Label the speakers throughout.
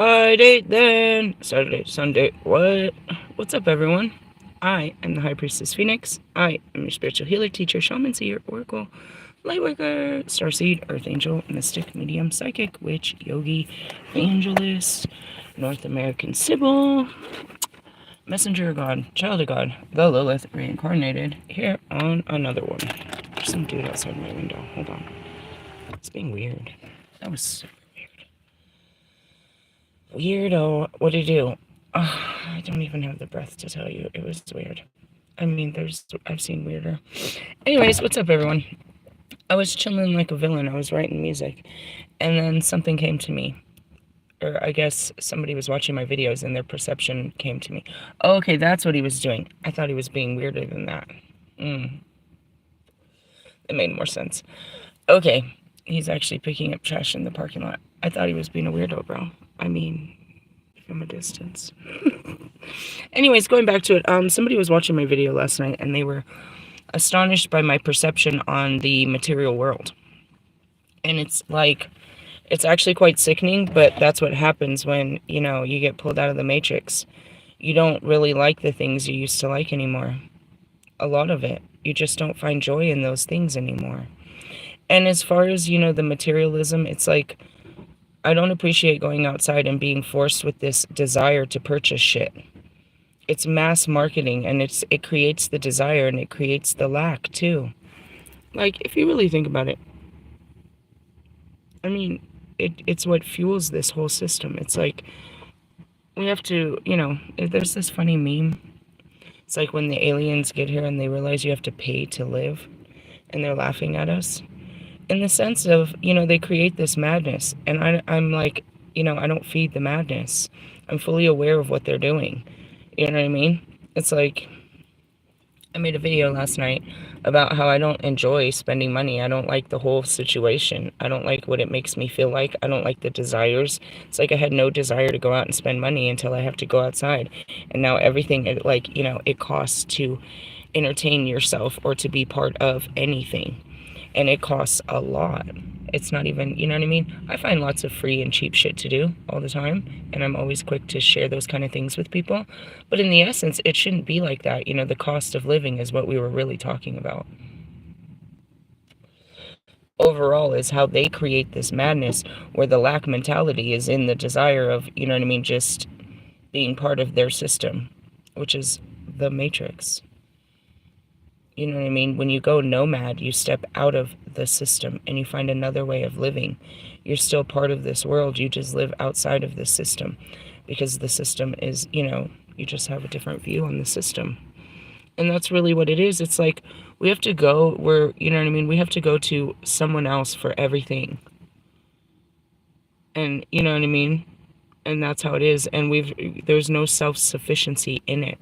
Speaker 1: Friday then. Saturday, Sunday. What? What's up, everyone? I am the High Priestess Phoenix. I am your spiritual healer, teacher, shaman, seer, oracle, lightworker, starseed, earth angel, mystic, medium, psychic, witch, yogi, evangelist, North American Sybil, messenger of God, child of God, the Lilith, reincarnated, here on another one. There's some dude outside my window. Hold on. It's being weird. That was super weird. Weirdo. What'd he do? I don't even have the breath to tell you. It was weird. I mean, I've seen weirder. Anyways, what's up, everyone? I was chilling like a villain. I was writing music. And then something came to me. Or I guess somebody was watching my videos and their perception came to me. Oh, okay, that's what he was doing. I thought he was being weirder than that. It made more sense. Okay, he's actually picking up trash in the parking lot. I thought he was being a weirdo, bro. I mean, from a distance. Anyways, going back to it, somebody was watching my video last night and they were astonished by my perception on the material world. And it's like, it's actually quite sickening, but that's what happens when, you get pulled out of the matrix. You don't really like the things you used to like anymore. A lot of it. You just don't find joy in those things anymore. And as far as, the materialism, it's like, I don't appreciate going outside and being forced with this desire to purchase shit. It's mass marketing, and it creates the desire, and it creates the lack, too. Like, if you really think about it, I mean, it's what fuels this whole system. It's like, we have to, there's this funny meme. It's like when the aliens get here and they realize you have to pay to live, and they're laughing at us. In the sense of, they create this madness, and I'm like, I don't feed the madness. I'm fully aware of what they're doing. You know what I mean? It's like, I made a video last night about how I don't enjoy spending money. I don't like the whole situation. I don't like what it makes me feel like. I don't like the desires. It's like I had no desire to go out and spend money until I have to go outside. And now everything, it costs to entertain yourself or to be part of anything. And it costs a lot. It's not even, you know what I mean? I find lots of free and cheap shit to do all the time, and I'm always quick to share those kind of things with people. But in the essence, it shouldn't be like that. The cost of living is what we were really talking about. Overall is how they create this madness where the lack mentality is in the desire of, just being part of their system, which is the matrix. You know what I mean? When you go nomad, you step out of the system and you find another way of living. You're still part of this world. You just live outside of the system because the system is, you just have a different view on the system. And that's really what it is. It's like we have to go where, we have to go to someone else for everything. And you know what I mean? And that's how it is. And there's no self-sufficiency in it.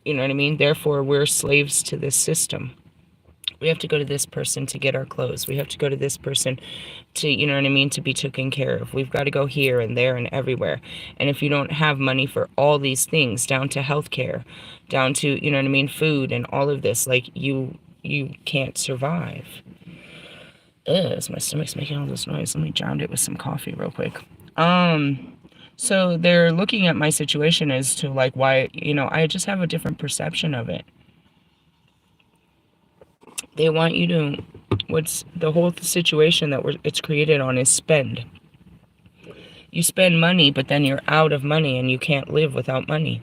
Speaker 1: You know what I mean? Therefore, we're slaves to this system. We have to go to this person to get our clothes. We have to go to this person to, to be taken care of. We've got to go here and there and everywhere. And if you don't have money for all these things, down to healthcare, down to, food and all of this, like you can't survive. Ugh, my stomach's making all this noise. Let me drown it with some coffee real quick. So they're looking at my situation as to like why, I just have a different perception of it. They want you to, what's the whole situation that it's created on is spend. You spend money, but then you're out of money and you can't live without money.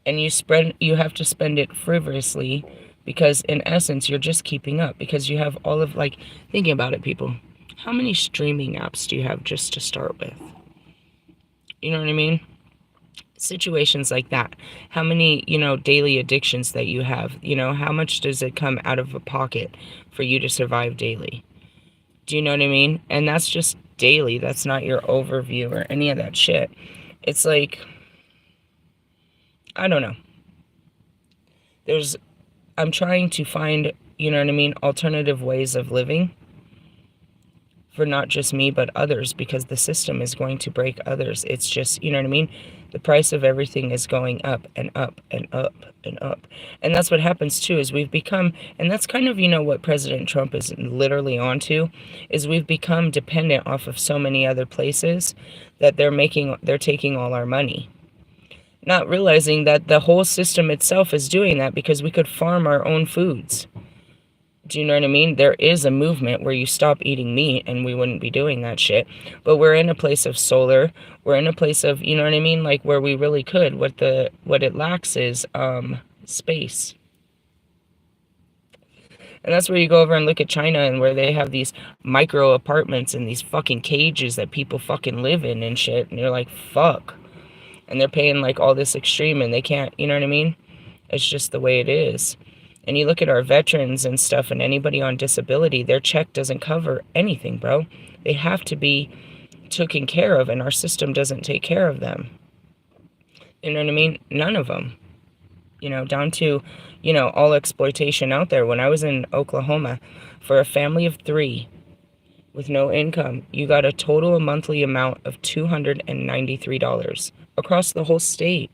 Speaker 1: And you have to spend it frivolously because in essence, you're just keeping up because you have all of thinking about it, people. How many streaming apps do you have just to start with? You know what I mean? Situations like that. How many, daily addictions that you have? How much does it come out of a pocket for you to survive daily? Do you know what I mean? And that's just daily. That's not your overview or any of that shit. It's like, I don't know. I'm trying to find, alternative ways of living for not just me, but others, because the system is going to break others. It's just, you know what I mean? The price of everything is going up and up and up and up. And that's what happens too, is we've become, and that's kind of, you know, what President Trump is literally onto, is we've become dependent off of so many other places that they're taking all our money. Not realizing that the whole system itself is doing that because we could farm our own foods. Do you know what I mean? There is a movement where you stop eating meat, and we wouldn't be doing that shit. But we're in a place of solar. We're in a place of, you know what I mean? Like where we really could. What it lacks is space. And that's where you go over and look at China, and where they have these micro apartments and these fucking cages that people fucking live in and shit. And you're like, fuck. And they're paying like all this extreme, and they can't, you know what I mean? It's just the way it is. And you look at our veterans and stuff, and anybody on disability, their check doesn't cover anything, bro. They have to be taken care of, and our system doesn't take care of them. You know what I mean? None of them. You know, down to, you know, all exploitation out there. When I was in Oklahoma, for a family of 3 with no income, you got a total monthly amount of $293 across the whole state.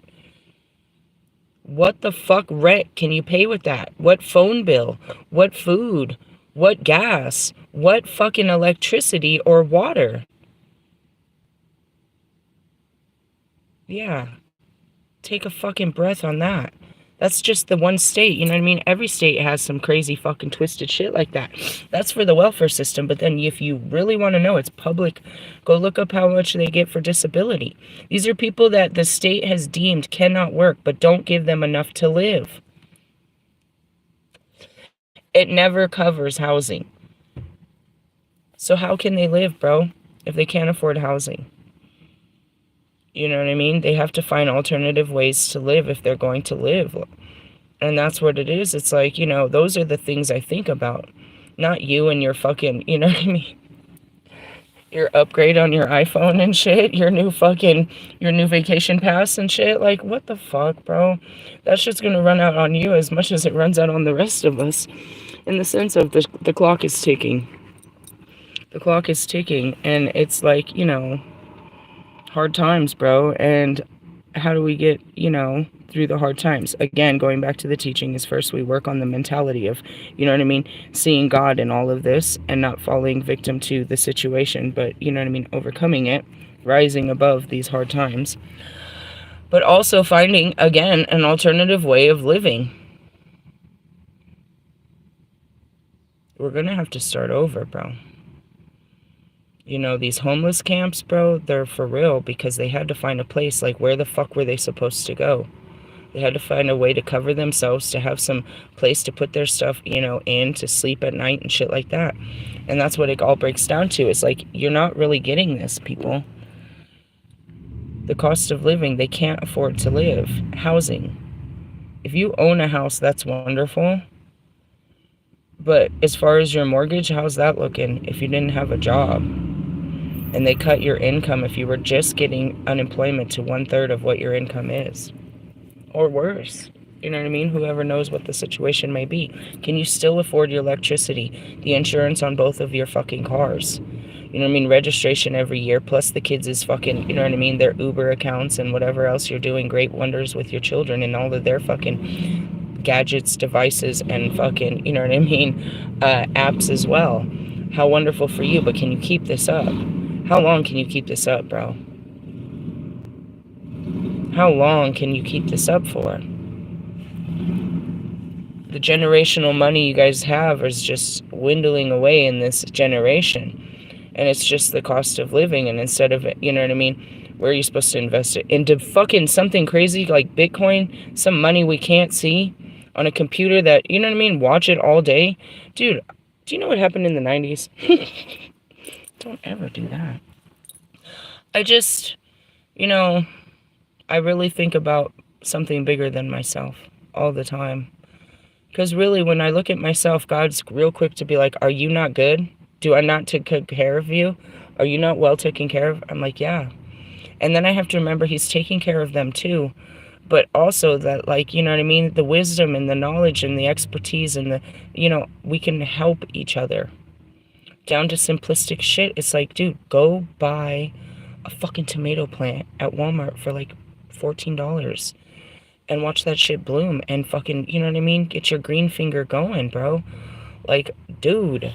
Speaker 1: What the fuck rent can you pay with that? What phone bill? What food? What gas? What fucking electricity or water? Yeah. Take a fucking breath on that. That's just the one state, you know what I mean? Every state has some crazy fucking twisted shit like that. That's for the welfare system. But then if you really want to know, it's public. Go look up how much they get for disability. These are people that the state has deemed cannot work, but don't give them enough to live. It never covers housing. So how can they live, bro, if they can't afford housing? You know what I mean? They have to find alternative ways to live if they're going to live. And that's what it is. It's like, you know, those are the things I think about. Not you and your fucking, you know what I mean? Your upgrade on your iPhone and shit. Your new vacation pass and shit. Like, what the fuck, bro? That shit's gonna run out on you as much as it runs out on the rest of us. In the sense of the clock is ticking. The clock is ticking. And it's like, you know, hard times, bro. And how do we get, you know, through the hard times? Again, going back to the teaching is first we work on the mentality of, you know what I mean, seeing God in all of this and not falling victim to the situation, but, you know what I mean, overcoming it, rising above these hard times, but also finding, again, an alternative way of living. We're gonna have to start over, bro. You know, these homeless camps, bro, they're for real, because they had to find a place. Like, where the fuck were they supposed to go? They had to find a way to cover themselves, to have some place to put their stuff, you know, in, to sleep at night and shit like that. And that's what it all breaks down to. It's like, you're not really getting this, people. The cost of living, they can't afford to live. Housing. If you own a house, that's wonderful. But as far as your mortgage, how's that looking if you didn't have a job? And they cut your income if you were just getting unemployment to 1/3 of what your income is. Or worse. You know what I mean? Whoever knows what the situation may be. Can you still afford your electricity? The insurance on both of your fucking cars? You know what I mean? Registration every year, plus the kids is fucking, you know what I mean? Their Uber accounts and whatever else you're doing great wonders with your children and all of their fucking gadgets, devices, and fucking, you know what I mean? Apps as well. How wonderful for you, but can you keep this up? How long can you keep this up, bro? How long can you keep this up for? The generational money you guys have is just dwindling away in this generation. And it's just the cost of living. And instead of, you know what I mean, where are you supposed to invest it? Into fucking something crazy like Bitcoin? Some money we can't see? On a computer that, you know what I mean, watch it all day? Dude, do you know what happened in the 90s? Don't ever do that. I just, you know, I really think about something bigger than myself all the time. Because really, when I look at myself, God's real quick to be like, are you not good? Do I not take good care of you? Are you not well taken care of? I'm like, yeah. And then I have to remember he's taking care of them too. But also that, like, you know what I mean? The wisdom and the knowledge and the expertise and the, you know, we can help each other down to simplistic shit. It's like, dude, go buy a fucking tomato plant at Walmart for like $14 and watch that shit bloom and fucking, you know what I mean? Get your green finger going, bro. Like, dude,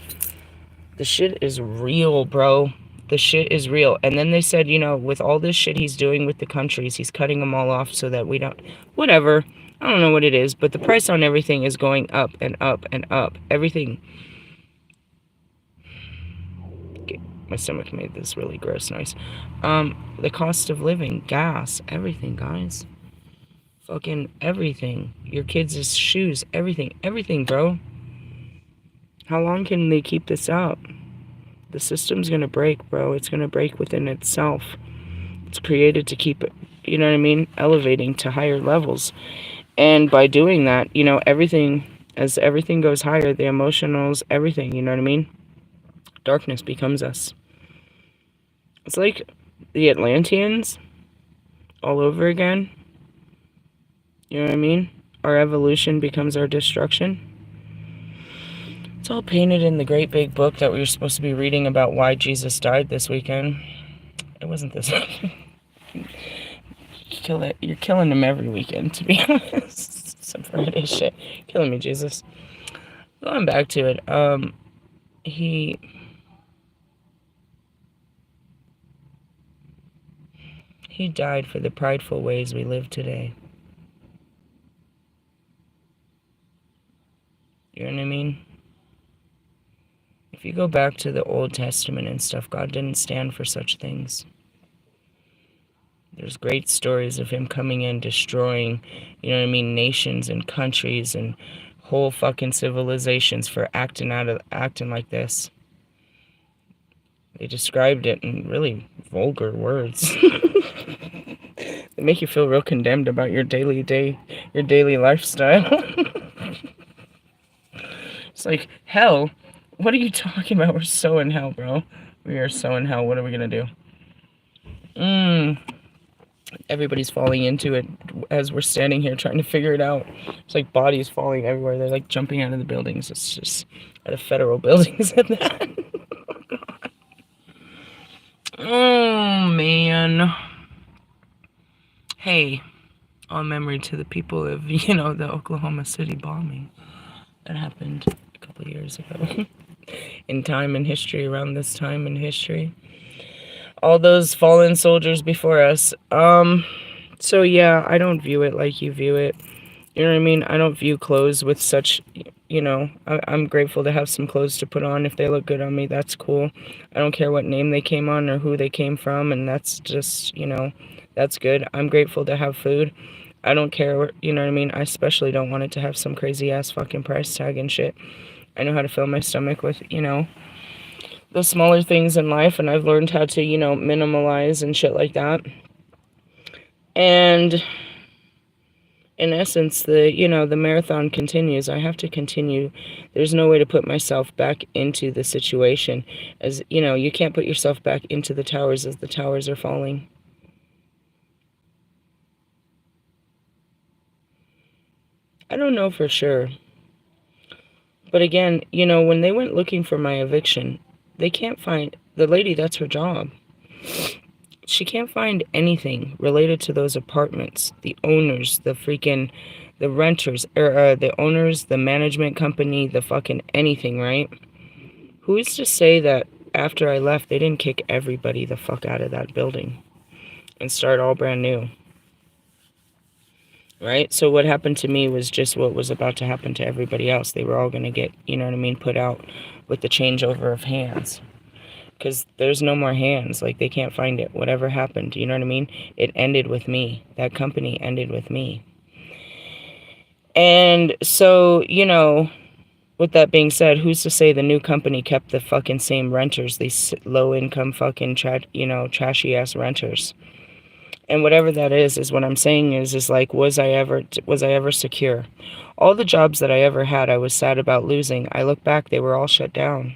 Speaker 1: the shit is real, bro. The shit is real. And then they said, you know, with all this shit he's doing with the countries, he's cutting them all off so that we don't, whatever. I don't know what it is, but the price on everything is going up and up and up. Everything. My stomach made this really gross noise. The cost of living, gas, everything, guys. Fucking everything. Your kids' shoes, everything, bro. How long can they keep this up? The system's gonna break, bro. It's gonna break within itself. It's created to keep it, you know what I mean, elevating to higher levels. And by doing that, you know, everything, as everything goes higher, the emotionals, everything, you know what I mean? Darkness becomes us. It's like the Atlanteans all over again. You know what I mean? Our evolution becomes our destruction. It's all painted in the great big book that we were supposed to be reading about why Jesus died this weekend. It wasn't this one. You're killing him every weekend, to be honest. Some Friday shit. Killing me, Jesus. Going back to it, he died for the prideful ways we live today. You know what I mean? If you go back to the Old Testament and stuff, God didn't stand for such things. There's great stories of him coming in, destroying, you know what I mean, nations and countries and whole fucking civilizations for acting like this. They described it in really vulgar words. They make you feel real condemned about your daily lifestyle. It's like, hell, what are you talking about? We're so in hell, bro. We are so in hell. What are we gonna do? Everybody's falling into it as we're standing here trying to figure it out. It's like bodies falling everywhere. They're like jumping out of the buildings. It's just out of federal buildings at that. Oh, man. Hey, all memory to the people of, you know, the Oklahoma City bombing that happened a couple of years ago. In time and history, around this time in history. All those fallen soldiers before us. So yeah, I don't view it like you view it. You know what I mean? I don't view clothes with such, you know, I'm grateful to have some clothes to put on. If they look good on me, that's cool. I don't care what name they came on or who they came from, and that's just, you know, that's good. I'm grateful to have food. I don't care, you know what I mean? I especially don't want it to have some crazy-ass fucking price tag and shit. I know how to fill my stomach with, you know, the smaller things in life, and I've learned how to, you know, minimalize and shit like that. And in essence, the marathon continues. I have to continue. There's no way to put myself back into the situation. As, you know, you can't put yourself back into the towers as the towers are falling. I don't know for sure. But again, you know, when they went looking for my eviction, they can't find the lady. That's her job. She can't find anything related to those apartments, the owners, the renters, the owners, the management company, the fucking anything, right? Who's to say that after I left, they didn't kick everybody the fuck out of that building and start all brand new? Right? So what happened to me was just what was about to happen to everybody else. They were all going to get, you know what I mean, put out with the changeover of hands. Because there's no more hands. Like, they can't find it. Whatever happened, you know what I mean? It ended with me. That company ended with me. And so, you know, with that being said, who's to say the new company kept the fucking same renters, these low-income fucking, trashy-ass renters? And whatever that is what I'm saying is like, was I ever secure? All the jobs that I ever had, I was sad about losing. I look back, they were all shut down.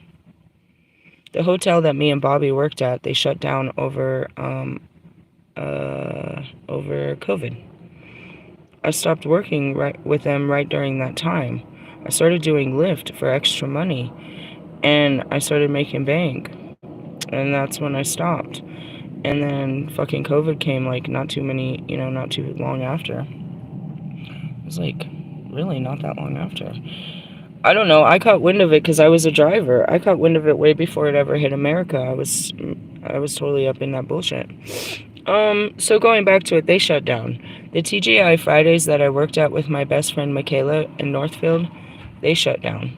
Speaker 1: The hotel that me and Bobby worked at, they shut down over COVID. I stopped working with them right during that time. I started doing Lyft for extra money. and I started making bank, and that's when I stopped. And then fucking COVID came, like, not too long after. It was like, really not that long after. I don't know. I caught wind of it because I was a driver. I caught wind of it way before it ever hit America. I was totally up in that bullshit. So going back to it, they shut down. The TGI Fridays that I worked at with my best friend Michaela in Northfield, they shut down.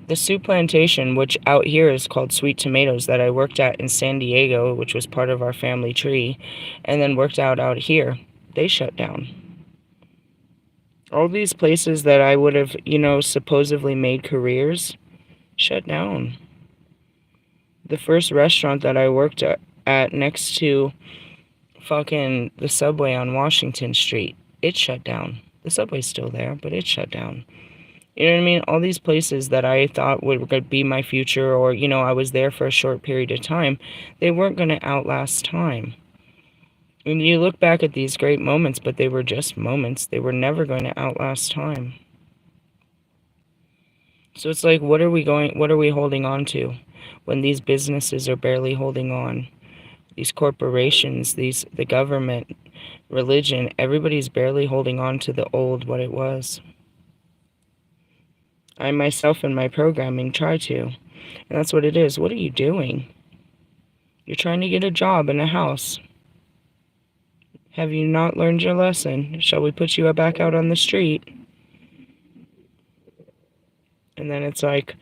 Speaker 1: The Soup Plantation, which out here is called Sweet Tomatoes, that I worked at in San Diego, which was part of our family tree, and then worked out here, they shut down. All these places that I would have, supposedly made careers, shut down. The first restaurant that I worked at next to fucking the Subway on Washington Street, it shut down. The Subway's still there, but it shut down. You know what I mean? All these places that I thought would be my future, or, I was there for a short period of time, they weren't going to outlast time. And you look back at these great moments, but they were just moments. They were never going to outlast time. So it's like, what are we holding on to when these businesses are barely holding on? These corporations, the government, religion, everybody's barely holding on to the old, what it was. I myself in my programming try to. And that's what it is. What are you doing? You're trying to get a job in a house. Have you not learned your lesson? Shall we put you back out on the street? And then it's like,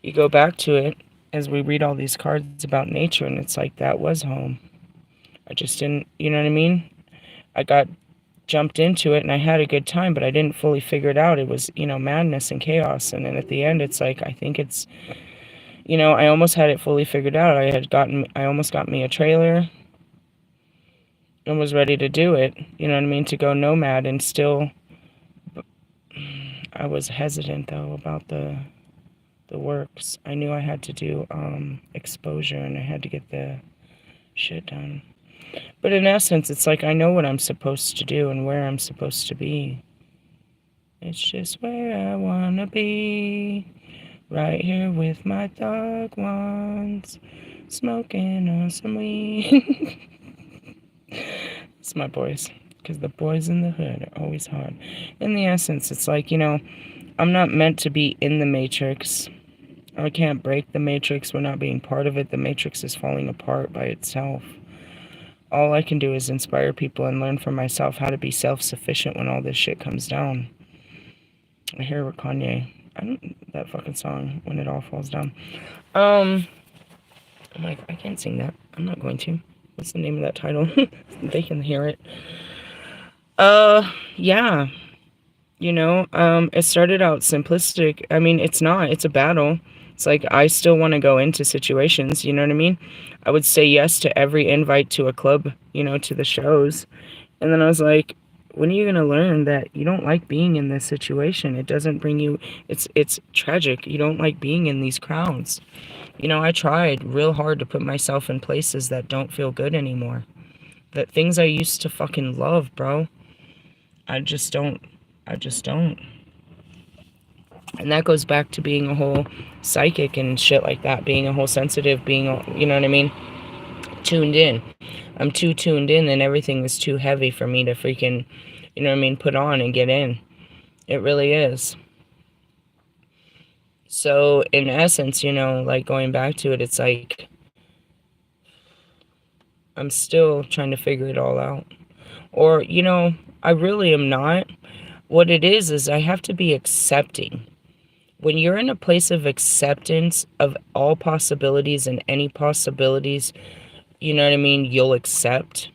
Speaker 1: you go back to it as we read all these cards about nature, and it's like, that was home. I just didn't, you know what I mean? I got jumped into it and I had a good time, but I didn't fully figure it out. It was, madness and chaos. And then at the end, it's like, I think it's, I almost had it fully figured out. I almost got me a trailer and was ready to do it, you know what I mean, to go nomad, and still, I was hesitant though about the works. I knew I had to do exposure, and I had to get the shit done. But in essence, it's like, I know what I'm supposed to do and where I'm supposed to be. It's just where I wanna be, right here with my dog ones, smoking on some weed. It's my boys, because the boys in the hood are always hard. In the essence, it's like, I'm not meant to be in the matrix. I can't break the matrix. We're not being part of it. The matrix is falling apart by itself. All I can do is inspire people and learn from myself how to be self-sufficient when all this shit comes down. I hear with Kanye. That fucking song, When It All Falls Down. I'm like, I can't sing that. I'm not going to. What's the name of that title? They can hear it. Yeah. It started out simplistic. I mean, it's not. It's a battle. It's like, I still want to go into situations, you know what I mean? I would say yes to every invite to a club, to the shows. And then I was like, when are you going to learn that you don't like being in this situation? It doesn't bring you, it's tragic. You don't like being in these crowds. I tried real hard to put myself in places that don't feel good anymore. That things I used to fucking love, bro. I just don't. And that goes back to being a whole psychic and shit like that. Being a whole sensitive, being, you know what I mean? Tuned in. I'm too tuned in, and everything is too heavy for me to freaking, you know what I mean, put on and get in. It really is. So, in essence, like, going back to it, it's like, I'm still trying to figure it all out. Or, I really am not. What it is I have to be accepting. When you're in a place of acceptance of all possibilities and any possibilities, you know what I mean, you'll accept,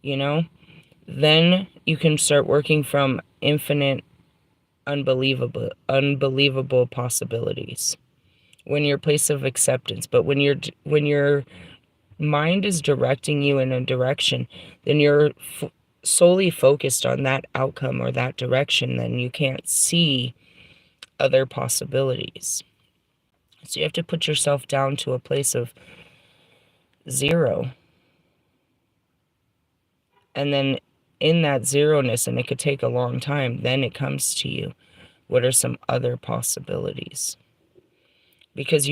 Speaker 1: then you can start working from infinite, unbelievable possibilities. When you're a place of acceptance. But when your mind is directing you in a direction, then you're solely focused on that outcome or that direction, then you can't see other possibilities. So you have to put yourself down to a place of zero. And then in that zeroness, and it could take a long time, then it comes to you. What are some other possibilities? Because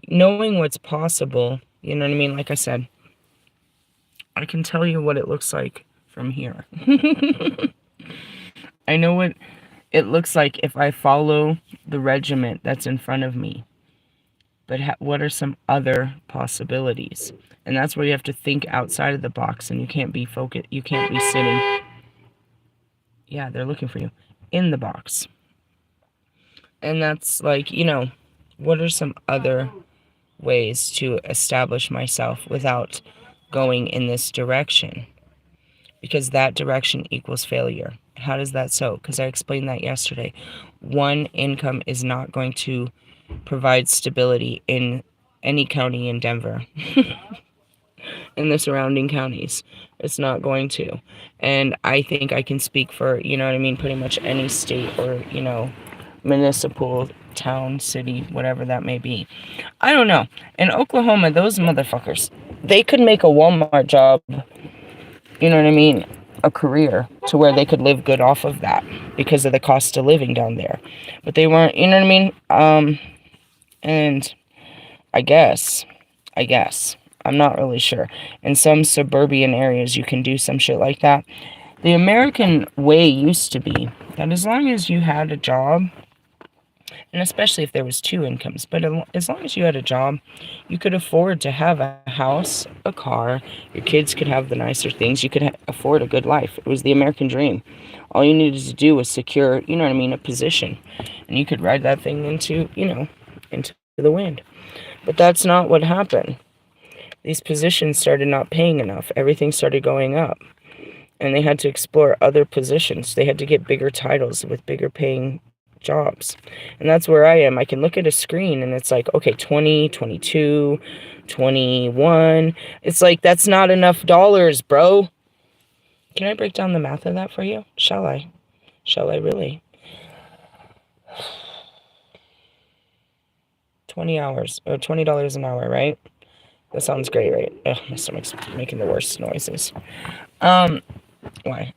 Speaker 1: knowing what's possible, you know what I mean? Like I said, I can tell you what it looks like from here. I know what it looks like if I follow the regiment that's in front of me. But what are some other possibilities? And that's where you have to think outside of the box, and you can't be focused. You can't be sitting. Yeah, they're looking for you in the box. And that's like, what are some other ways to establish myself without going in this direction? Because that direction equals failure. How does that so? Because I explained that yesterday. One income is not going to provide stability in any county in Denver. In the surrounding counties. It's not going to. And I think I can speak for, pretty much any state or, municipal, town, city, whatever that may be. I don't know. In Oklahoma, those motherfuckers, they could make a Walmart job, a career to where they could live good off of that because of the cost of living down there. But they weren't, and I guess, I'm not really sure. In some suburban areas, you can do some shit like that. The American way used to be that as long as you had a job, and especially if there was two incomes, but as long as you had a job, you could afford to have a house, a car, your kids could have the nicer things, you could afford a good life. It was the American dream. All you needed to do was secure, a position, and you could ride that thing into the wind. But that's not what happened. These positions started not paying enough. Everything started going up. And they had to explore other positions. They had to get bigger titles with bigger paying jobs. And that's where I am. I can look at a screen and it's like, okay, 20, 22, 21. It's like, that's not enough dollars, bro. Can I break down the math of that for you? Shall I? Shall I really? 20 hours, or $20 an hour, right? That sounds great, right? Ugh, my stomach's making the worst noises. Why?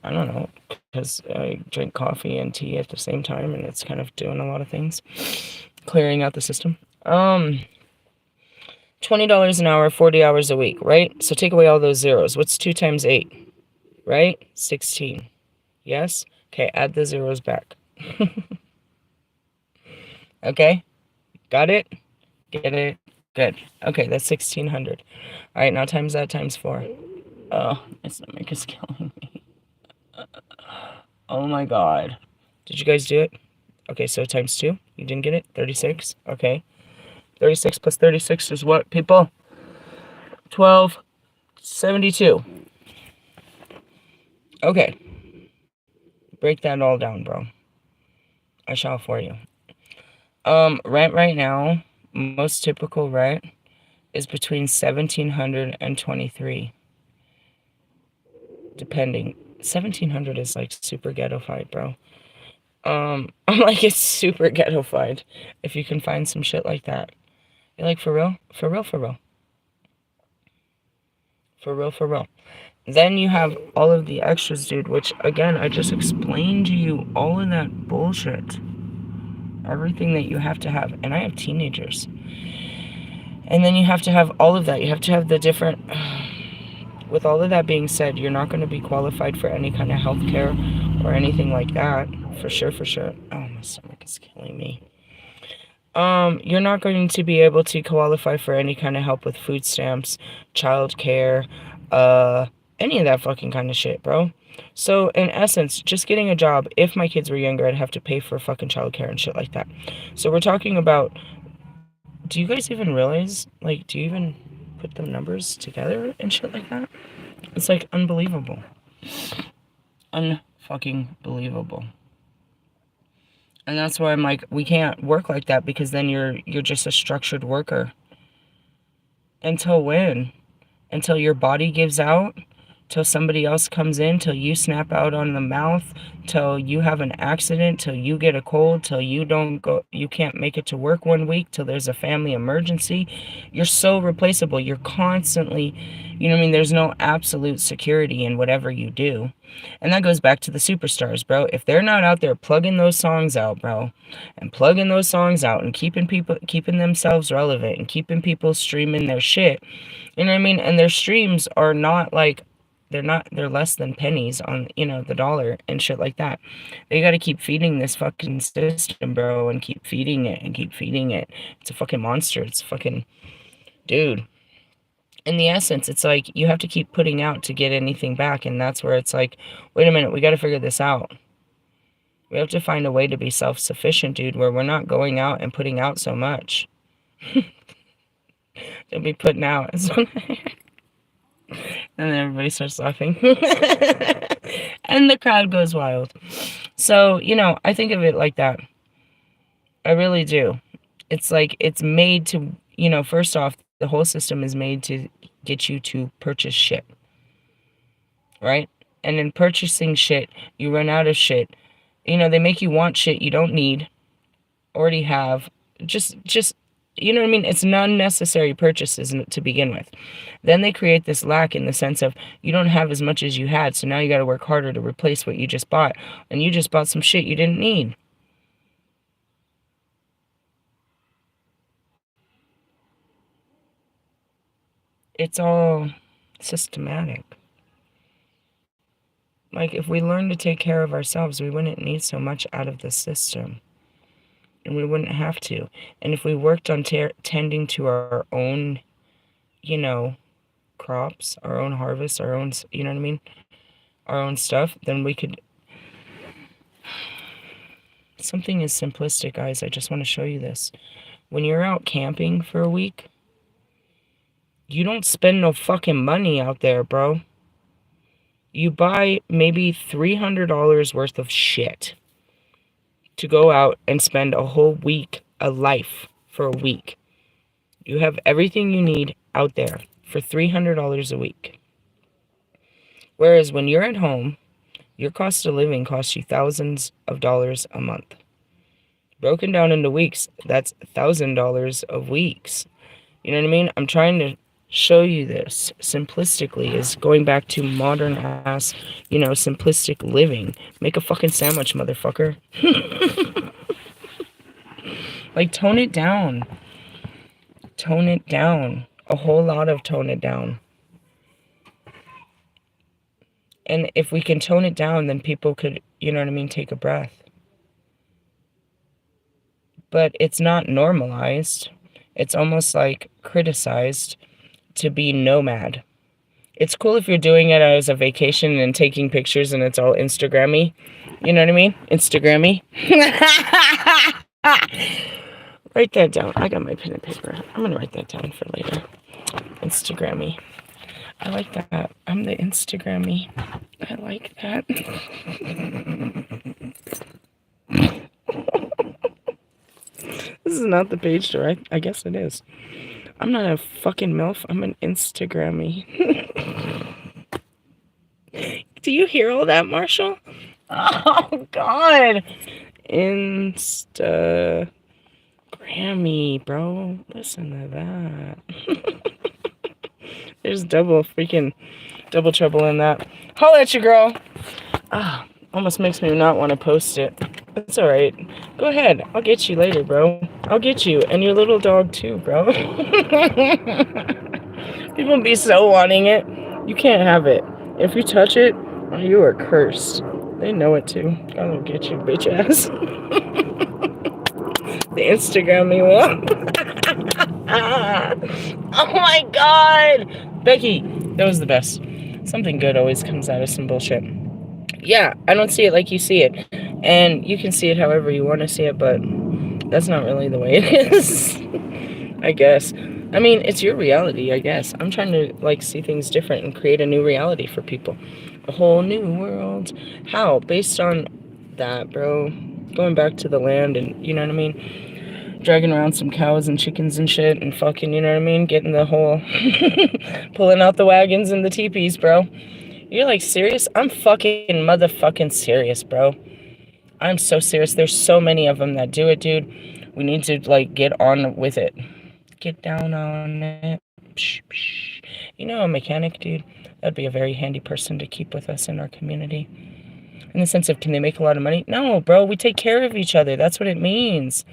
Speaker 1: I don't know. Because I drink coffee and tea at the same time, and it's kind of doing a lot of things. Clearing out the system. $20 an hour, 40 hours a week, right? So take away all those zeros. What's 2 times 8? Right? 16. Yes? Okay, add the zeros back. Okay? Got it? Get it? Good. Okay, that's 1,600. All right, now times that times 4. Oh, my stomach is killing me. Oh my god. Did you guys do it? Okay, so times 2. You didn't get it? 36. Okay. 36 plus 36 is what, people? 1272. Okay. Break that all down, bro. I shall for you. Rent right now, most typical rent is between 1,700 and 23. Depending. 1,700 is like super ghetto-fied, bro. I'm like, it's super ghetto-fied. If you can find some shit like that. You're like, for real? For real, for real. For real, for real. Then you have all of the extras, dude, which, again, I just explained to you all of that bullshit. Everything that you have to have. And I have teenagers. And then you have to have all of that. You have to have the different... With all of that being said, you're not going to be qualified for any kind of health care or anything like that. For sure, for sure. Oh, my stomach is killing me. You're not going to be able to qualify for any kind of help with food stamps, child care, any of that fucking kind of shit, bro. So, in essence, just getting a job, if my kids were younger, I'd have to pay for fucking child care and shit like that. So, we're talking about, do you guys even realize, like, do you even put the numbers together and shit like that? It's, like, unbelievable. Unfucking believable. And that's why I'm like, we can't work like that, because then you're just a structured worker. Until when? Until your body gives out? till somebody else comes in, till you snap out on the mouth, till you have an accident, till you get a cold, till you can't make it to work one week, till there's a family emergency. You're so replaceable. You're constantly, you know what I mean? There's no absolute security in whatever you do. And that goes back to the superstars, bro. If they're not out there plugging those songs out, bro, and plugging those songs out and keeping themselves relevant and keeping people streaming their shit, you know what I mean? And their streams are not like, they're less than pennies on, you know, the dollar and shit like that. They got to keep feeding this fucking system, bro, and keep feeding it and keep feeding it. It's a fucking monster. It's fucking, dude. In the essence, it's like you have to keep putting out to get anything back. And that's where it's like, wait a minute, we got to figure this out. We have to find a way to be self-sufficient, dude, where we're not going out and putting out so much. Don't be putting out. And then everybody starts laughing. And the crowd goes wild. So, you know, I think of it like that. I really do. It's like it's made to, you know, first off, the whole system is made to get you to purchase shit. Right? And in purchasing shit, you run out of shit. You know, they make you want shit you don't need, already have. Just you know what I mean? It's non-necessary purchases to begin with. Then they create this lack in the sense of you don't have as much as you had, so now you got to work harder to replace what you just bought. And you just bought some shit you didn't need. It's all systematic. Like, if we learn to take care of ourselves, we wouldn't need so much out of the system. And we wouldn't have to. And if we worked on tending to our own, you know, crops, our own harvest, our own, you know what I mean? Our own stuff, then we could... Something is simplistic, guys. I just want to show you this. When you're out camping for a week, you don't spend no fucking money out there, bro. You buy maybe $300 worth of shit to go out and spend a whole week, a life for a week. You have everything you need out there for $300 a week. Whereas when you're at home, your cost of living costs you thousands of dollars a month. Broken down into weeks, that's $1,000 of weeks. You know what I mean? I'm trying to show you this simplistically, is going back to modern ass, you know, simplistic living. Make a fucking sandwich, motherfucker. Like, tone it down. Tone it down. A whole lot of tone it down. And if we can tone it down, then people could, you know what I mean, take a breath. But it's not normalized. It's almost like criticized to be nomad. It's cool if you're doing it as a vacation and taking pictures and it's all Instagram-y. You know what I mean? Instagram-y. Write that down. I got my pen and paper. I'm going to write that down for later. Instagram-y. I like that. I'm the Instagram-y. I like that. This is not the page to write. I guess it is. I'm not a fucking MILF. I'm an Instagram-y. Do you hear all that, Marshall? Oh, God. Instagram-y, bro. Listen to that. There's double trouble in that. Holla at you, girl. Ah, almost makes me not want to post it. It's alright. Go ahead. I'll get you later, bro. I'll get you. And your little dog, too, bro. People be so wanting it. You can't have it. If you touch it, you are cursed. They know it, too. I'll get you, bitch ass. The Instagram me one. Oh, my God. Becky, that was the best. Something good always comes out of some bullshit. Yeah, I don't see it like you see it. And you can see it however you want to see it, but that's not really the way it is. I guess. I mean, it's your reality, I guess. I'm trying to, like, see things different and create a new reality for people. A whole new world. How? Based on that, bro. Going back to the land and, you know what I mean? Dragging around some cows and chickens and shit and fucking, you know what I mean? Getting the whole... pulling out the wagons and the teepees, bro. You're like, serious? I'm fucking motherfucking serious, bro. I'm so serious. There's so many of them that do it, dude. We need to, like, get on with it. Get down on it. Psh, psh. You know, a mechanic, dude, that'd be a very handy person to keep with us in our community. In the sense of, can they make a lot of money? No, bro, we take care of each other. That's what it means.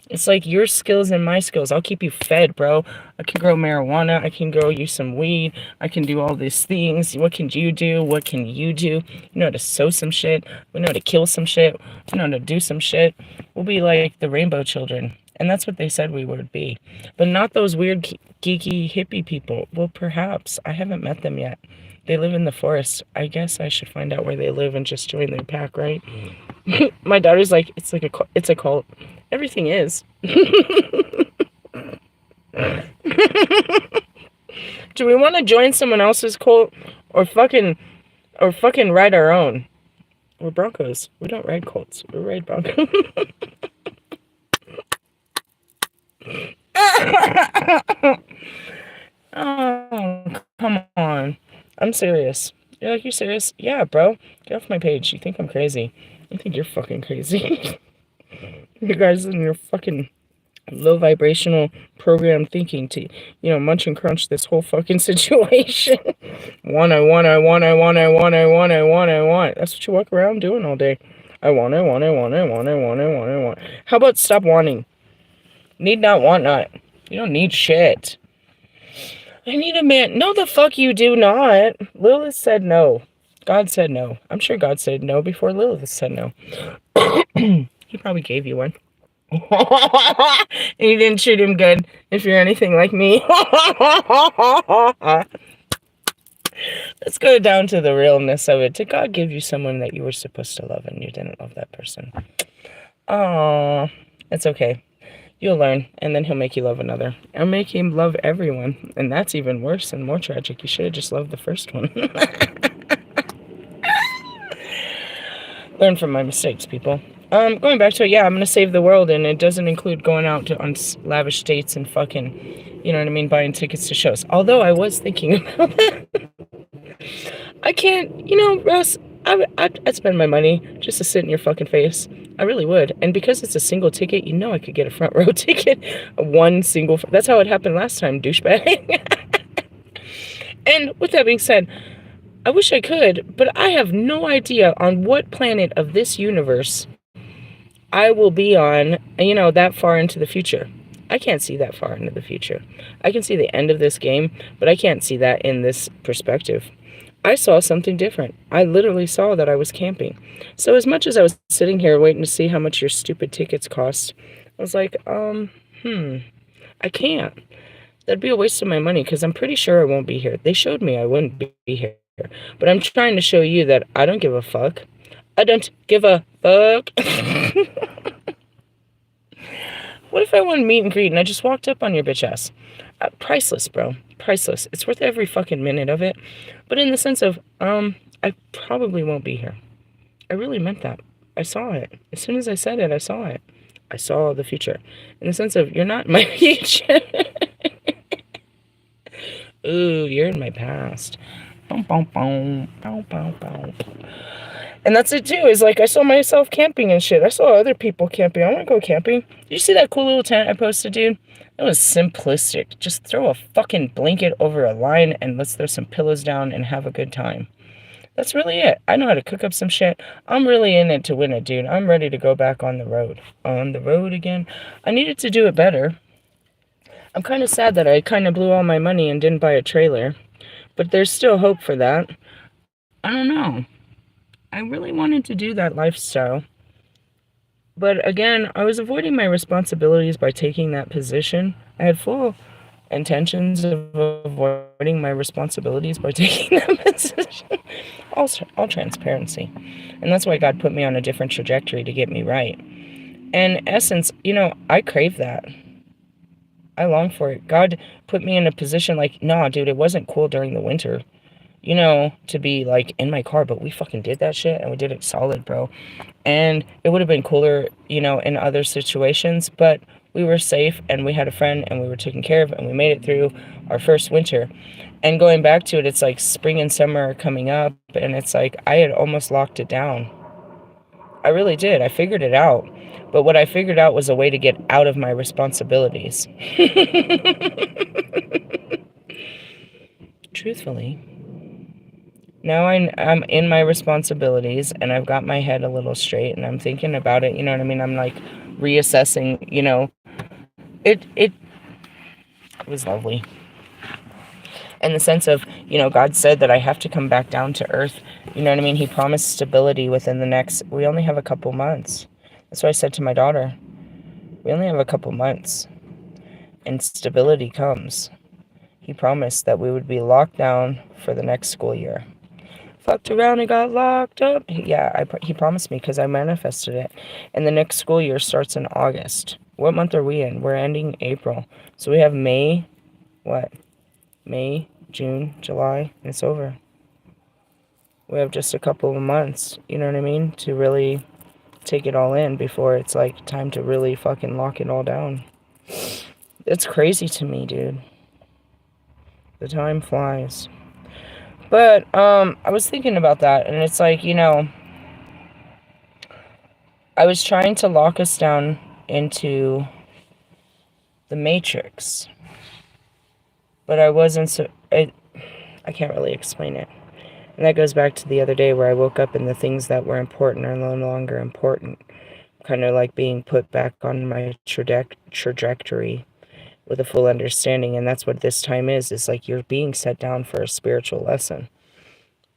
Speaker 1: It's like your skills and my skills. I'll keep you fed, bro. I can grow marijuana. I can grow you some weed. I can do all these things. What can you do? What can you do? You know how to sew some shit. We know how to kill some shit. We know how to do some shit. We'll be like the rainbow children. And that's what they said we would be. But not those weird, geeky, hippie people. Well, perhaps. I haven't met them yet. They live in the forest. I guess I should find out where they live and just join their pack, right? My daughter's like, it's a cult. Everything is. Do we want to join someone else's cult or fucking ride our own? We're Broncos. We don't ride colts. We ride Broncos. Oh, come on. I'm serious. You're like, you serious? Yeah, bro. Get off my page. You think I'm crazy. I think you're fucking crazy. You guys in your fucking low vibrational program thinking to, munch and crunch this whole fucking situation. I want. That's what you walk around doing all day. I want. How about stop wanting? Need not, want not. You don't need shit. I need a man. No, the fuck you do not. Lilith said no. God said no. I'm sure God said no before Lilith said no. He probably gave you one. And you didn't treat him good, if you're anything like me. Let's go down to the realness of it. Did God give you someone that you were supposed to love and you didn't love that person? Oh, it's okay. You'll learn, and then he'll make you love another. I'll make him love everyone, and that's even worse and more tragic. You should have just loved the first one. Learn from my mistakes, people. Going back to it, yeah, I'm gonna save the world, and it doesn't include going out on lavish dates and fucking, you know what I mean, buying tickets to shows. Although I was thinking about that. I can't, Russ, I'd spend my money just to sit in your fucking face. I really would. And because it's a single ticket, I could get a front row ticket. That's how it happened last time, douchebag. And with that being said, I wish I could, but I have no idea on what planet of this universe I will be on, that far into the future. I can't see that far into the future. I can see the end of this game, but I can't see that in this perspective. I saw something different. I literally saw that I was camping. So as much as I was sitting here waiting to see how much your stupid tickets cost, I was like, I can't. That'd be a waste of my money because I'm pretty sure I won't be here. They showed me I wouldn't be here. But I'm trying to show you that I don't give a fuck. I don't give a fuck. What if I won meet and greet and I just walked up on your bitch ass? Priceless, bro. Priceless. It's worth every fucking minute of it. But in the sense of, I probably won't be here. I really meant that. I saw it. As soon as I said it, I saw it. I saw the future. In the sense of, you're not my future. Ooh, you're in my past. Boom, boom, boom. Boom, boom, boom. And that's it too, is like I saw myself camping and shit. I saw other people camping. I want to go camping. Did you see that cool little tent I posted, dude? It was simplistic. Just throw a fucking blanket over a line and let's throw some pillows down and have a good time. That's really it. I know how to cook up some shit. I'm really in it to win it, dude. I'm ready to go back on the road. On the road again. I needed to do it better. I'm kind of sad that I kind of blew all my money and didn't buy a trailer. But there's still hope for that. I don't know. I really wanted to do that lifestyle. But again, I was avoiding my responsibilities by taking that position. I had full intentions of avoiding my responsibilities by taking that position. All transparency. And that's why God put me on a different trajectory to get me right. And in essence, I crave that. I long for it. God put me in a position like, nah, dude, it wasn't cool during the winter. To be like in my car, but we fucking did that shit and we did it solid, bro. And it would have been cooler, in other situations, but we were safe and we had a friend and we were taken care of and we made it through our first winter. And going back to it, it's like spring and summer are coming up, and it's like I had almost locked it down. I really did. I figured it out. But what I figured out was a way to get out of my responsibilities. Truthfully. Now I'm in my responsibilities, and I've got my head a little straight, and I'm thinking about it, you know what I mean? I'm like reassessing, you know. It was lovely. In the sense of, you know, God said that I have to come back down to earth. You know what I mean? He promised stability within the next, we only have a couple months. That's what I said to my daughter. We only have a couple months, and stability comes. He promised that we would be locked down for the next school year. Fucked around and got locked up. Yeah, he promised me because I manifested it. And the next school year starts in August. What month are we in? We're ending April. So we have May, what? May, June, July, and it's over. We have just a couple of months, you know what I mean, to really take it all in before it's like time to really fucking lock it all down. It's crazy to me, dude. The time flies. But I was thinking about that, and it's like, you know, I was trying to lock us down into the matrix, but I wasn't so I can't really explain it. And that goes back to the other day where I woke up and the things that were important are no longer important. Kind of like being put back on my trajectory with a full understanding. And that's what this time is. It's like you're being set down for a spiritual lesson.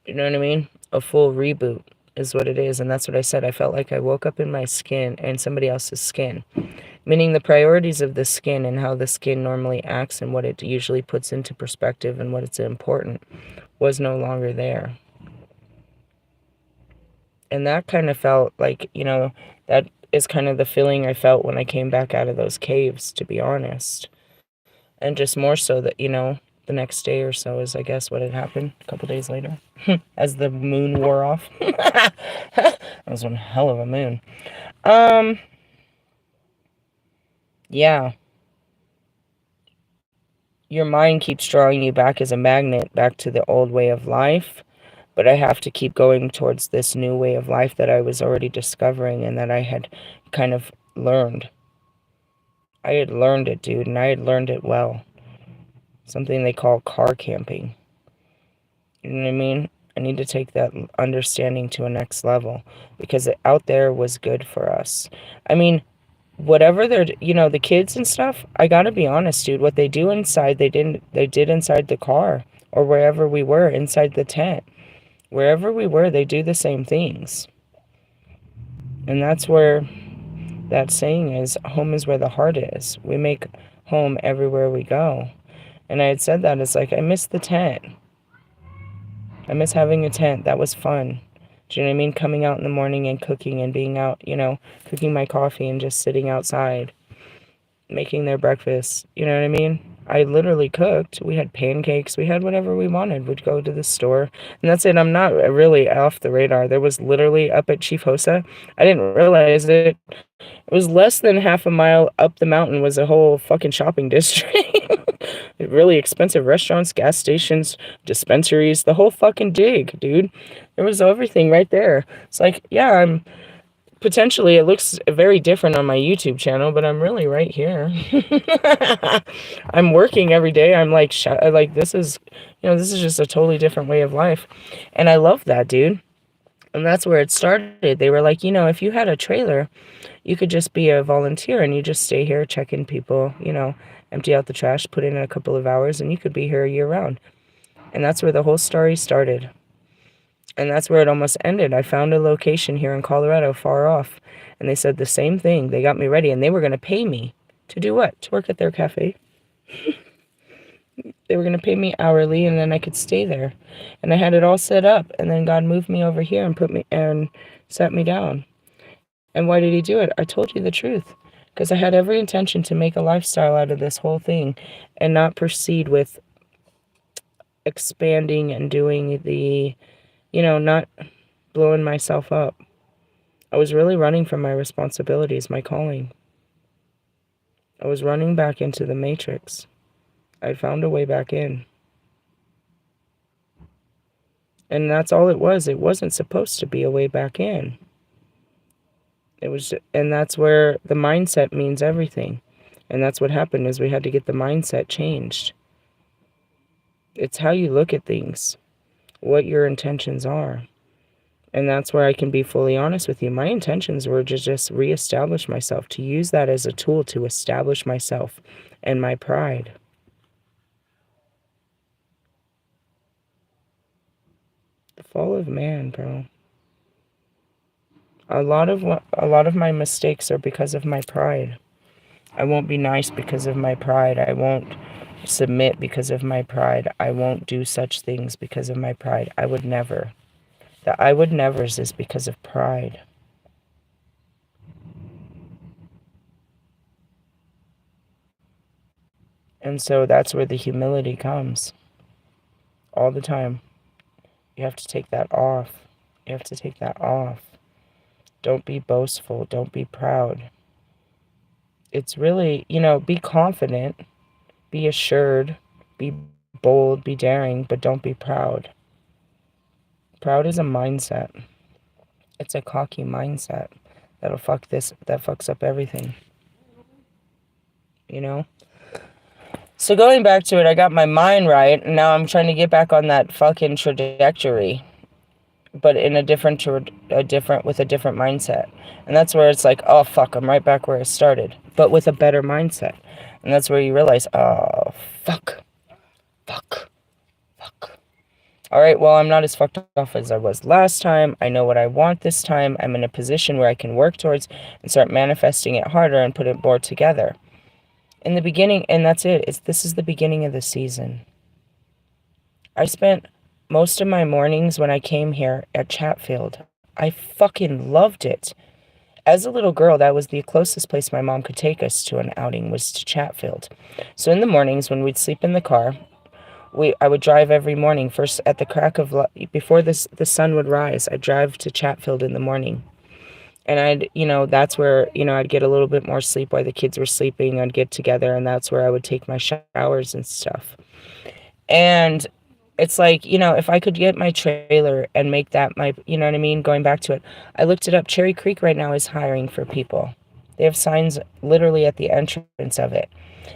Speaker 1: You know what I mean? A full reboot is what it is. And that's what I said. I felt like I woke up in my skin and somebody else's skin. Meaning the priorities of the skin and how the skin normally acts and what it usually puts into perspective and what it's important was no longer there. And that kind of felt like, you know, that is kind of the feeling I felt when I came back out of those caves, to be honest. And just more so that, you know, the next day or so is, I guess, what had happened a couple days later as the moon wore off. That was one hell of a moon. Yeah. Your mind keeps drawing you back as a magnet back to the old way of life. But I have to keep going towards this new way of life that I was already discovering and that I had kind of learned. I had learned it, dude, and I had learned it well. Something they call car camping. You know what I mean? I need to take that understanding to a next level because out there was good for us. I mean, whatever they're, you know, the kids and stuff, I gotta be honest, dude, what they do inside, they did inside the car or wherever we were, inside the tent. Wherever we were, they do the same things. And that's where that saying is, home is where the heart is. We make home everywhere we go. And I had said that, it's like, I miss the tent. I miss having a tent. That was fun. Do you know what I mean? Coming out in the morning and cooking and being out, you know, cooking my coffee and just sitting outside, making their breakfast. You know what I mean? I literally cooked. We had pancakes. We had whatever we wanted. We'd go to the store. And that's it. I'm not really off the radar. There was literally up at Chief Hosa. I didn't realize it. It was less than half a mile up the mountain was a whole fucking shopping district. Really expensive restaurants, gas stations, dispensaries, the whole fucking dig, dude. There was everything right there. It's like, yeah, I'm potentially, it looks very different on my YouTube channel, but I'm really right here. I'm working every day. I'm like, this is, you know, this is just a totally different way of life. And I love that, dude. And that's where it started. They were like, you know, if you had a trailer, you could just be a volunteer and you just stay here, check in people, you know, empty out the trash, put in a couple of hours, and you could be here year round. And that's where the whole story started. And that's where it almost ended. I found a location here in Colorado, far off, and they said the same thing. They got me ready, and they were going to pay me to do what? To work at their cafe. They were going to pay me hourly, and then I could stay there. And I had it all set up, and then God moved me over here and put me and sat me down. And why did he do it? I told you the truth. Because I had every intention to make a lifestyle out of this whole thing and not proceed with expanding and doing the, you know, not blowing myself up. I was really running from my responsibilities, my calling. I was running back into the matrix. I found a way back in. And that's all it was. It wasn't supposed to be a way back in. It was, and that's where the mindset means everything. And that's what happened, is we had to get the mindset changed. It's how you look at things, what your intentions are. And that's where I can be fully honest with you. My intentions were to just reestablish myself, to use that as a tool to establish myself and my pride. The fall of man, bro. A lot of my mistakes are because of my pride. I won't be nice because of my pride. I won't submit because of my pride. I won't do such things because of my pride. I would never. The I would nevers is because of pride. And so that's where the humility comes. All the time. You have to take that off. You have to take that off. Don't be boastful. Don't be proud. It's really, be confident, be assured, be bold, be daring, but don't be proud. Proud is a mindset. It's a cocky mindset that fucks up everything. So going back to it, I got my mind right, and now I'm trying to get back on that fucking trajectory, but in with a different mindset. And that's where it's like, oh fuck, I'm right back where I started, but with a better mindset. And that's where you realize, oh fuck. All right, well, I'm not as fucked off as I was last time. I know what I want this time. I'm in a position where I can work towards and start manifesting it harder and put it more together. In the beginning, and that's it. This is the beginning of the season. I spent most of my mornings when I came here at Chatfield. I fucking loved it. As a little girl, that was the closest place my mom could take us to an outing, was to Chatfield. So in the mornings when we'd sleep in the car, I would drive every morning, first at the crack of before the sun would rise. I'd drive to Chatfield in the morning, and that's where I'd get a little bit more sleep while the kids were sleeping. I'd get together, and that's where I would take my showers and stuff. And it's like, if I could get my trailer and make that my, you know what I mean? Going back to it, I looked it up. Cherry Creek right now is hiring for people. They have signs literally at the entrance of it.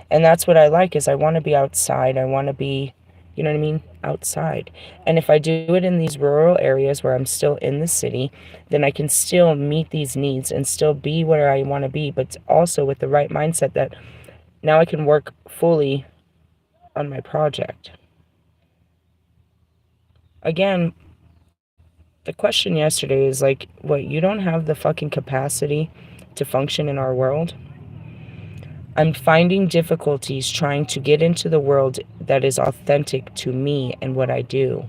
Speaker 1: And that's what I like, is I want to be outside. I want to be, you know what I mean, outside. And if I do it in these rural areas where I'm still in the city, then I can still meet these needs and still be where I want to be, but also with the right mindset that now I can work fully on my project. Again, the question yesterday is like, what, you don't have the fucking capacity to function in our world? I'm finding difficulties trying to get into the world that is authentic to me and what I do,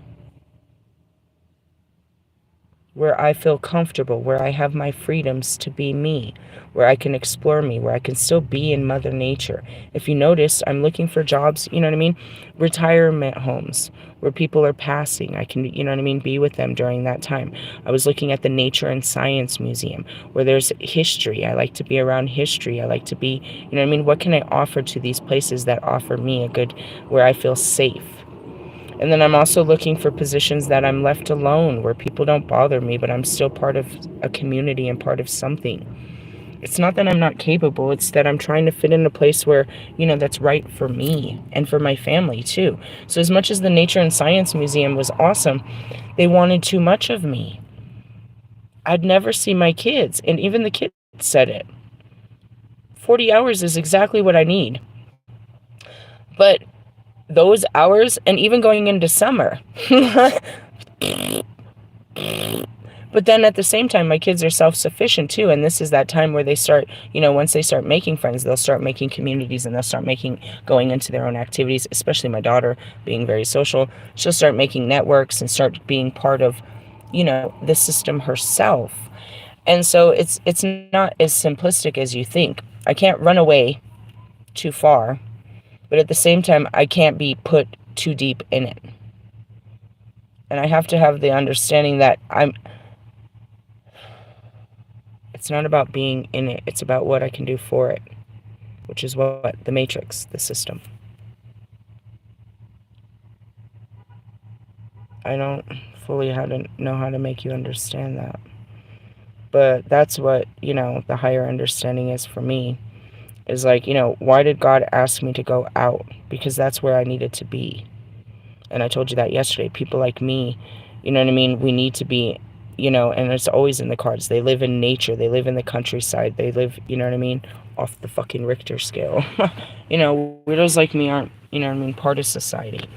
Speaker 1: where I feel comfortable, where I have my freedoms to be me, where I can explore me, where I can still be in Mother Nature. If you notice, I'm looking for jobs, you know what I mean? Retirement homes where people are passing. I can, you know what I mean, be with them during that time. I was looking at the Nature and Science Museum where there's history. I like to be around history. I like to be, you know what I mean? What can I offer to these places that offer me a good, where I feel safe? And then I'm also looking for positions that I'm left alone, where people don't bother me, but I'm still part of a community and part of something. It's not that I'm not capable, it's that I'm trying to fit in a place where, that's right for me and for my family too. So as much as the Nature and Science Museum was awesome, they wanted too much of me. I'd never see my kids, and even the kids said it. 40 hours is exactly what I need. But those hours, and even going into summer, but then at the same time, my kids are self-sufficient too. And this is that time where they start, once they start making friends, they'll start making communities, and they'll start going into their own activities, especially my daughter being very social. She'll start making networks and start being part of, the system herself. And so it's not as simplistic as you think. I can't run away too far, but at the same time, I can't be put too deep in it. And I have to have the understanding that it's not about being in it, it's about what I can do for it, which is what? The matrix, the system. I don't fully know how to make you understand that. But that's what, the higher understanding is for me. Is like, why did God ask me to go out? Because that's where I needed to be. And I told you that yesterday. People like me, you know what I mean? We need to be, and it's always in the cards. They live in nature. They live in the countryside. They live, you know what I mean? Off the fucking Richter scale. Weirdos like me aren't, part of society.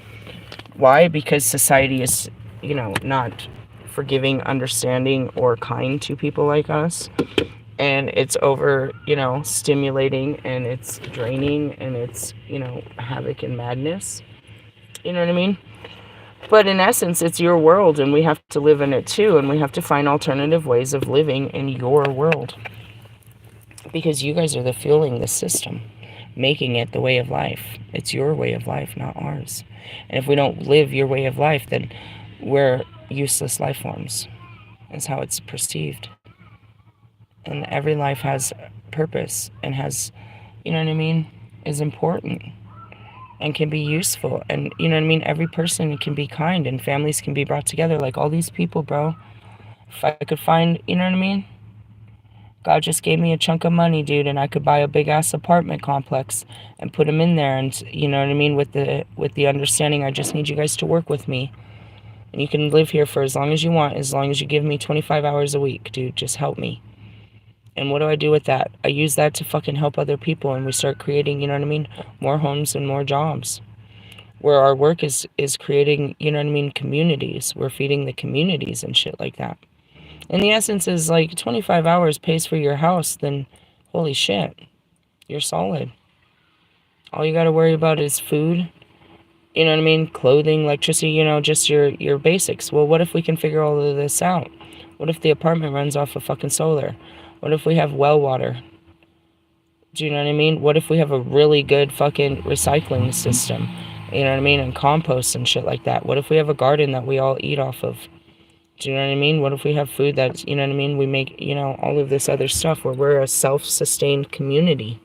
Speaker 1: Why? Because society is, not forgiving, understanding, or kind to people like us. And it's over, stimulating, and it's draining, and it's, havoc and madness. You know what I mean? But in essence, it's your world, and we have to live in it too, and we have to find alternative ways of living in your world. Because you guys are the fueling the system, making it the way of life. It's your way of life, not ours. And if we don't live your way of life, then we're useless life forms. That's how it's perceived. And every life has purpose and has, you know what I mean, is important and can be useful. And, you know what I mean, every person can be kind and families can be brought together. Like all these people, bro. If I could find, you know what I mean? God just gave me a chunk of money, dude, and I could buy a big ass apartment complex and put them in there, and you know what I mean, with the understanding I just need you guys to work with me. And you can live here for as long as you want, as long as you give me 25 hours a week, dude. Just help me. And what do I do with that? I use that to fucking help other people, and we start creating, you know what I mean, more homes and more jobs. Where our work is creating, you know what I mean, communities. We're feeding the communities and shit like that. And the essence is like 25 hours pays for your house, then holy shit, you're solid. All you got to worry about is food, you know what I mean, clothing, electricity, just your basics. Well, what if we can figure all of this out? What if the apartment runs off of fucking solar? What if we have well water? Do you know what I mean? What if we have a really good fucking recycling system? You know what I mean? And compost and shit like that. What if we have a garden that we all eat off of? Do you know what I mean? What if we have food that's, you know what I mean? We make, all of this other stuff where we're a self-sustained community.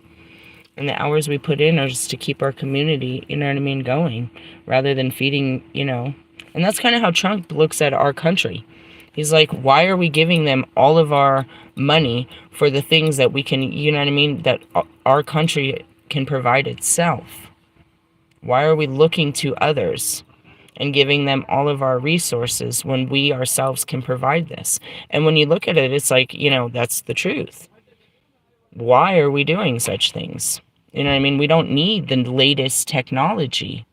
Speaker 1: And the hours we put in are just to keep our community, you know what I mean, going. Rather than feeding, And that's kind of how Trump looks at our country. He's like, why are we giving them all of our money for the things that we can, you know what I mean, that our country can provide itself? Why are we looking to others and giving them all of our resources when we ourselves can provide this? And when you look at it, it's like, that's the truth. Why are we doing such things? You know what I mean? We don't need the latest technology.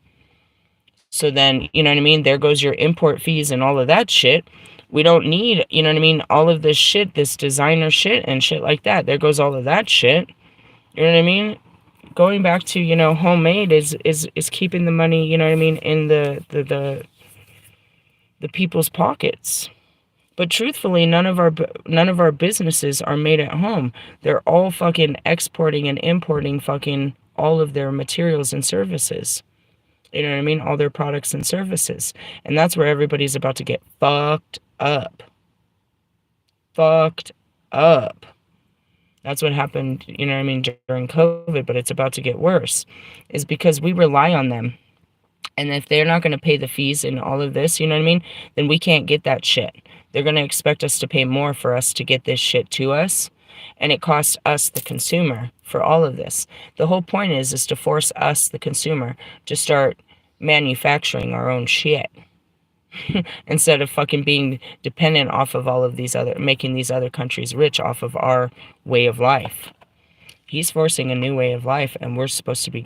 Speaker 1: So then, you know what I mean? There goes your import fees and all of that shit. We don't need, you know what I mean? All of this shit, this designer shit and shit like that. There goes all of that shit. You know what I mean? Going back to, homemade is keeping the money, you know what I mean, in the people's pockets. But truthfully, none of our businesses are made at home. They're all fucking exporting and importing fucking all of their materials and services. You know what I mean? All their products and services. And that's where everybody's about to get fucked up. Fucked up. That's what happened, you know what I mean, during COVID, but it's about to get worse. Is because we rely on them. And if they're not going to pay the fees and all of this, you know what I mean, then we can't get that shit. They're going to expect us to pay more for us to get this shit to us. And it costs us, the consumer, for all of this. The whole point is to force us, the consumer, to start manufacturing our own shit. Instead of fucking being dependent off of all of these making these other countries rich off of our way of life. He's forcing a new way of life, and we're supposed to be,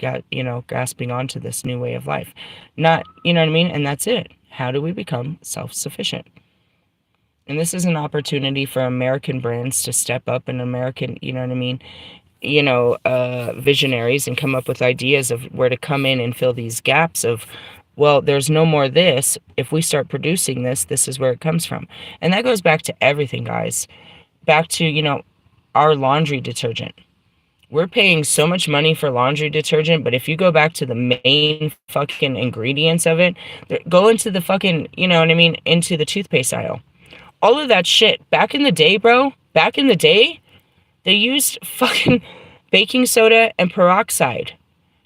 Speaker 1: grasping onto this new way of life. Not, you know what I mean? And that's it. How do we become self-sufficient? And this is an opportunity for American brands to step up, and American, you know what I mean, visionaries, and come up with ideas of where to come in and fill these gaps of, well, there's no more this. If we start producing this, this is where it comes from. And that goes back to everything, guys. Back to, our laundry detergent. We're paying so much money for laundry detergent, but if you go back to the main fucking ingredients of it, go into the fucking, you know what I mean, into the toothpaste aisle. All of that shit, back in the day, bro, back in the day, they used fucking baking soda and peroxide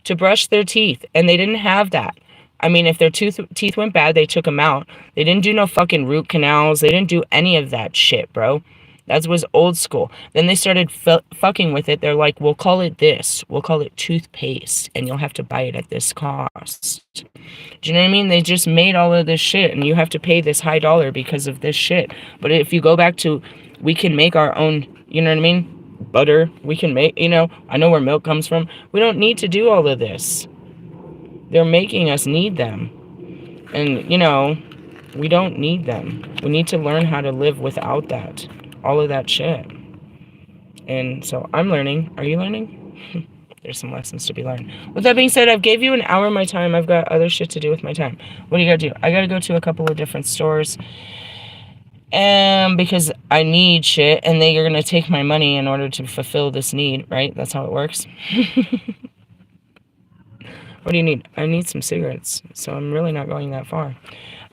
Speaker 1: to brush their teeth, and they didn't have that. I mean, if their teeth went bad, they took them out. They didn't do no fucking root canals. They didn't do any of that shit, bro. That was old school. Then they started fucking with it. They're like, we'll call it this. We'll call it toothpaste, and you'll have to buy it at this cost. Do you know what I mean? They just made all of this shit, and you have to pay this high dollar because of this shit. But if you go back to, we can make our own, you know what I mean? Butter. We can make, you know, I know where milk comes from. We don't need to do all of this. They're making us need them. And, you know, we don't need them. We need to learn how to live without that. All of that shit. And so I'm learning. Are you learning? There's some lessons to be learned. With that being said, I've gave you an hour of my time. I've got other shit to do with my time. What do you gotta do? I gotta go to a couple of different stores. And because I need shit, and they are gonna take my money in order to fulfill this need, right? That's how it works. What do you need? I need some cigarettes, so I'm really not going that far.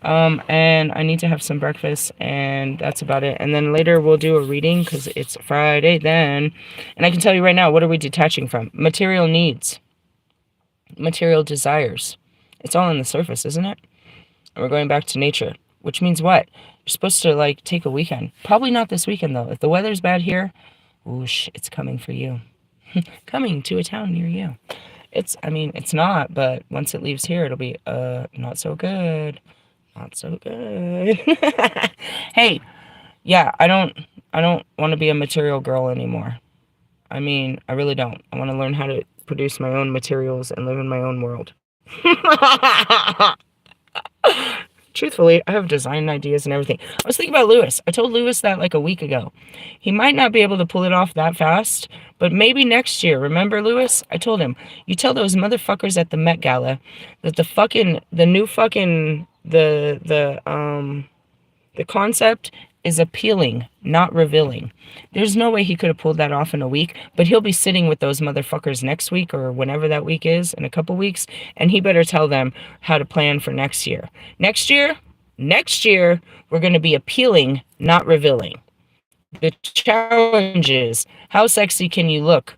Speaker 1: And I need to have some breakfast, and that's about it. And then later we'll do a reading, because it's Friday then. And I can tell you right now, what are we detaching from? Material needs. Material desires. It's all on the surface, isn't it? And we're going back to nature. Which means what? You're supposed to, like, take a weekend. Probably not this weekend, though. If the weather's bad here, whoosh, it's coming for you. Coming to a town near you. I mean, it's not, but once it leaves here, it'll be, not so good. Not so good. Hey, yeah, I don't want to be a material girl anymore. I mean, I really don't. I want to learn how to produce my own materials and live in my own world. Truthfully, I have design ideas and everything. I was thinking about Lewis. I told Lewis that like a week ago. He might not be able to pull it off that fast, but maybe next year. Remember, Lewis? I told him, you tell those motherfuckers at the Met Gala that the concept is appealing, not revealing. There's no way he could have pulled that off in a week, but he'll be sitting with those motherfuckers next week or whenever that week is, in a couple weeks, and he better tell them how to plan for next year. Next year, we're going to be appealing, not revealing. The challenge is, how sexy can you look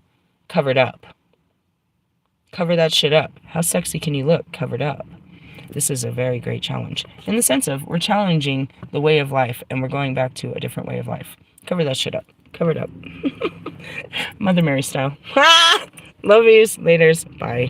Speaker 1: covered up? Cover that shit up. How sexy can you look covered up? This is a very great challenge. In the sense of, we're challenging the way of life, and we're going back to a different way of life. Cover that shit up. Cover it up. Mother Mary style. Love yous. Laters. Bye.